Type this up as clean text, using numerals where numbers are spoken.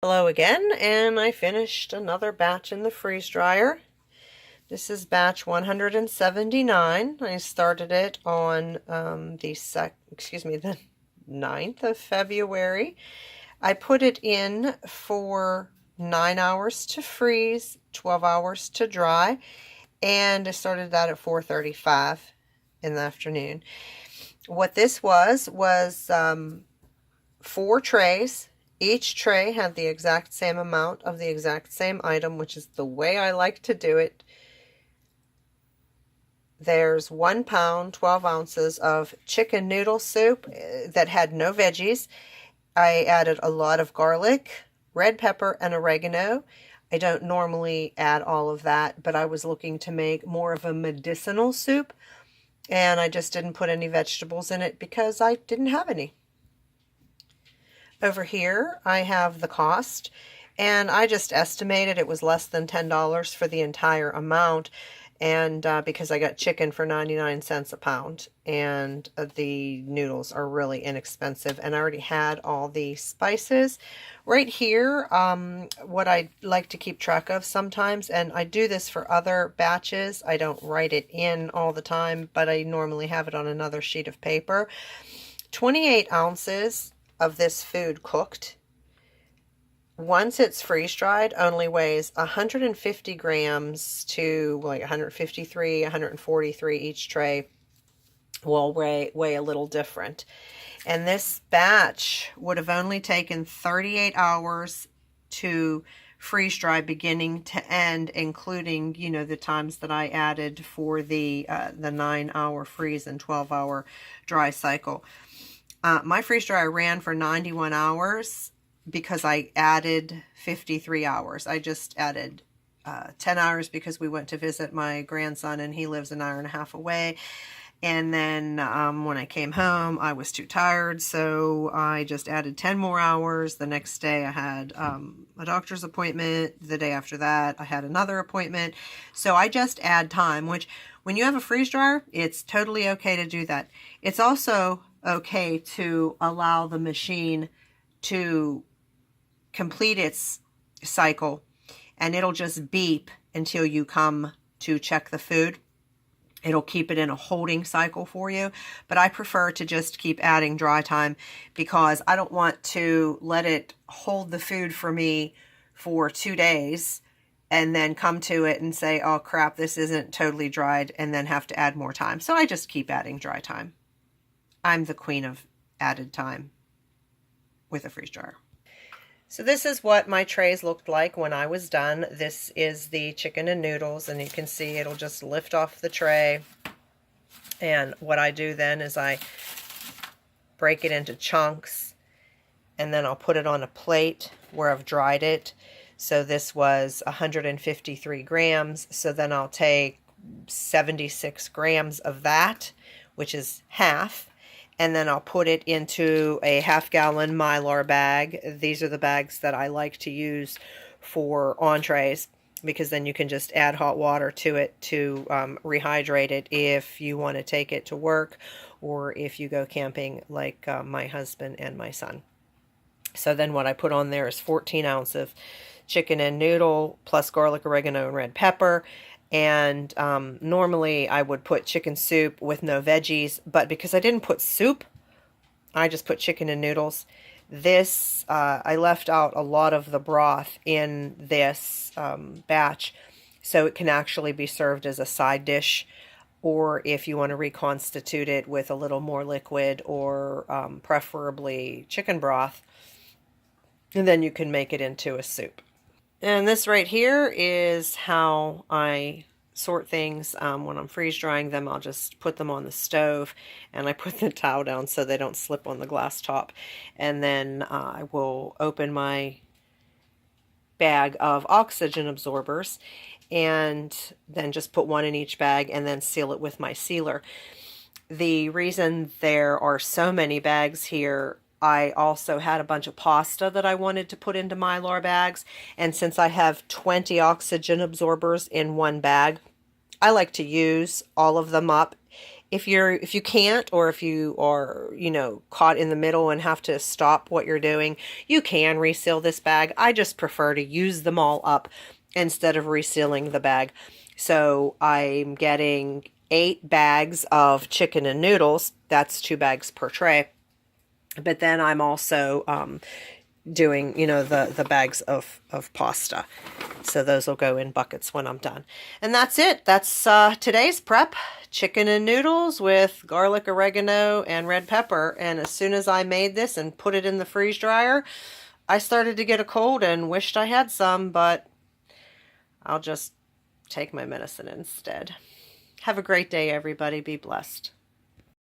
Hello again, and I finished another batch in the freeze dryer. This is batch 179. I started it on the 9th of February. I put it in for 9 hours to freeze, 12 hours to dry, and I started that at 4:35 in the afternoon. What this was 4 trays. Each tray had the exact same amount of the exact same item, which is the way I like to do it. There's 1 pound, 12 ounces of chicken noodle soup that had no veggies. I added a lot of garlic, red pepper, and oregano. I don't normally add all of that, but I was looking to make more of a medicinal soup, and I just didn't put any vegetables in it because I didn't have any. Over here, I have the cost, and I just estimated it was less than $10 for the entire amount, and because I got chicken for 99 cents a pound, and the noodles are really inexpensive, and I already had all the spices. Right here, what I like to keep track of sometimes, and I do this for other batches, I don't write it in all the time, but I normally have it on another sheet of paper. 28 ounces of this food cooked. Once it's freeze dried, only weighs 150 grams to like 153, 143 each tray. Will weigh a little different. And this batch would have only taken 38 hours to freeze dry beginning to end, including, the times that I added for the 9-hour freeze and 12-hour dry cycle. My freeze dryer ran for 91 hours because I added 53 hours. I just added 10 hours because we went to visit my grandson and he lives an hour and a half away. And then when I came home, I was too tired, so I just added 10 more hours. The next day I had a doctor's appointment. The day after that, I had another appointment. So I just add time, which when you have a freeze dryer, it's totally okay to do that. It's also okay to allow the machine to complete its cycle, and it'll just beep until you come to check the food. It'll keep it in a holding cycle for you, but I prefer to just keep adding dry time because I don't want to let it hold the food for me for 2 days and then come to it and say, oh crap, this isn't totally dried, and then have to add more time. So I just keep adding dry time. I'm the queen of added time with a freeze dryer. So this is what my trays looked like when I was done. This is the chicken and noodles, and you can see it'll just lift off the tray. And what I do then is I break it into chunks, and then I'll put it on a plate where I've dried it. So this was 153 grams. So then I'll take 76 grams of that, which is half. And then I'll put it into a half-gallon Mylar bag. These are the bags that I like to use for entrees because then you can just add hot water to it to rehydrate it if you want to take it to work or if you go camping like my husband and my son. So then what I put on there is 14 ounces of chicken and noodle plus garlic, oregano, and red pepper. And normally I would put chicken soup with no veggies, but because I didn't put soup, I just put chicken and noodles. This, I left out a lot of the broth in this batch, so it can actually be served as a side dish, or if you want to reconstitute it with a little more liquid, or preferably chicken broth, and then you can make it into a soup. And this right here is how I sort things. When I'm freeze drying them, I'll just put them on the stove, and I put the towel down so they don't slip on the glass top. And then I will open my bag of oxygen absorbers and then just put one in each bag and then seal it with my sealer. The reason there are so many bags here, I also had a bunch of pasta that I wanted to put into Mylar bags, and since I have 20 oxygen absorbers in one bag, I like to use all of them up If you can't, or if you are, caught in the middle and have to stop what you're doing, you can reseal this bag. I just prefer to use them all up instead of resealing the bag. So I'm getting 8 bags of chicken and noodles. That's 2 bags per tray. But then I'm also doing, the bags of pasta. So those will go in buckets when I'm done. And that's it. That's today's prep. Chicken and noodles with garlic, oregano, and red pepper. And as soon as I made this and put it in the freeze dryer, I started to get a cold and wished I had some, but I'll just take my medicine instead. Have a great day, everybody. Be blessed.